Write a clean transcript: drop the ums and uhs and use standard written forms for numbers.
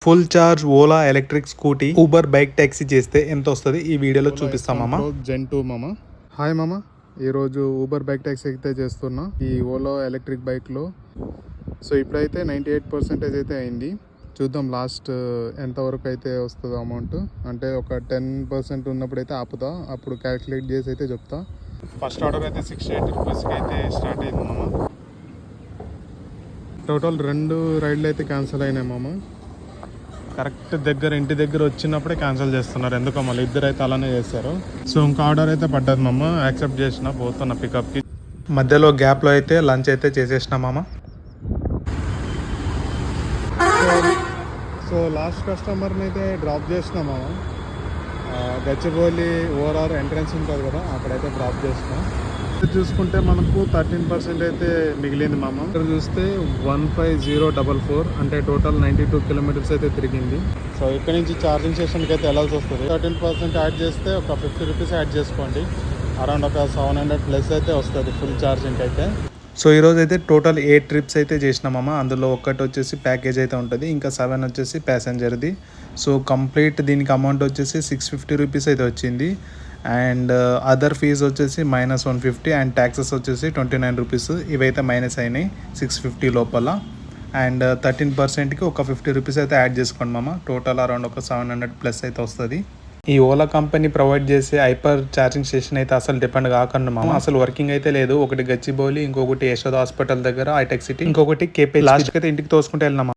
Full charge Ola electric scooty Uber bike taxi చేస్తే ఎంత వస్తుంది ఈ వీడియోలో చూపిస్తాం మామ. జెన్ 2 మామ. హాయ్ మామ, ఈరోజు ఊబర్ బైక్ ట్యాక్సీ అయితే చేస్తున్నా ఈ ఓలా ఎలక్ట్రిక్ బైక్లో. సో ఇప్పుడైతే 98% అయితే అయింది. చూద్దాం లాస్ట్ ఎంతవరకు అయితే వస్తుందో అమౌంట్. అంటే ఒక 10% ఉన్నప్పుడు అయితే ఆపుతా, అప్పుడు క్యాల్కులేట్ చేసి అయితే చెప్తా. ఫస్ట్ ఆర్డర్ అయితే 68 రూపీస్కి అయితే స్టార్ట్ అయింది మామ. టోటల్ 2 రైడ్లు అయితే క్యాన్సిల్ అయినాయి మామ. కరెక్ట్ ఇంటి దగ్గర వచ్చినప్పుడే క్యాన్సిల్ చేస్తున్నారు, ఎందుకో మళ్ళీ ఇద్దరు అయితే అలానే చేస్తారు. సో ఇంకా ఆర్డర్ అయితే పడ్డది మామ, యాక్సెప్ట్ చేసిన పోతున్నా పికప్కి. మధ్యలో గ్యాప్లో అయితే లంచ్ అయితే చేసేసిన మామ. సో లాస్ట్ కస్టమర్ని అయితే డ్రాప్ చేసిన మామ. గచ్చిబౌలి ఓఆర్ఆర్ ఎంట్రన్స్ ఉంటుంది కదా, అక్కడైతే డ్రాప్ చేసిన. చూసుకుంటే మనకు 13% అయితే మిగిలింది మామ. ఇక్కడ చూస్తే 15044 అంటే టోటల్ 92 కిలోమీటర్స్ అయితే తిరిగింది. సో ఇక్కడ నుంచి ఛార్జింగ్ స్టేషన్కి అయితే వెళ్ళాల్సి వస్తుంది. 13% యాడ్ చేస్తే ఒక 50 రూపీస్ యాడ్ చేసుకోండి, అరౌండ్ ఒక 700 ప్లస్ అయితే వస్తుంది ఫుల్ ఛార్జింగ్ అయితే. సో ఈరోజు అయితే టోటల్ 8 ట్రిప్స్ అయితే చేసినామమ్మ. అందులో ఒకటి వచ్చేసి ప్యాకేజ్ అయితే ఉంటుంది, ఇంకా 7 వచ్చేసి ప్యాసెంజర్ది. సో కంప్లీట్ దీనికి అమౌంట్ వచ్చేసి 650 రూపీస్ అయితే వచ్చింది. అండ్ అదర్ ఫీజ్ వచ్చేసి -150 అండ్ ట్యాక్సెస్ వచ్చేసి 29 రూపీస్. ఇవైతే మైనస్ అయినాయి 650 లోపల. అండ్ 13%కి ఒక 50 రూపీస్ అయితే యాడ్ చేసుకోండి మామ. టోటల్ అరౌండ్ ఒక 700 ప్లస్ అయితే వస్తుంది. ఈ ఓలా కంపెనీ ప్రొవైడ్ చేసే హైపర్ ఛార్జింగ్ స్టేషన్ అయితే అసలు డిపెండ్ కాకుండా మామ, అసలు వర్కింగ్ అయితే లేదు. ఒకటి గచ్చిబౌలి, ఇంకొకటి యశోద హాస్పిటల్ దగ్గర హైటెక్ సిటీ, ఇంకొకటి కేపీ. లాస్ట్ అయితే ఇంటికి తోసుకుంటే వెళ్ళినామా.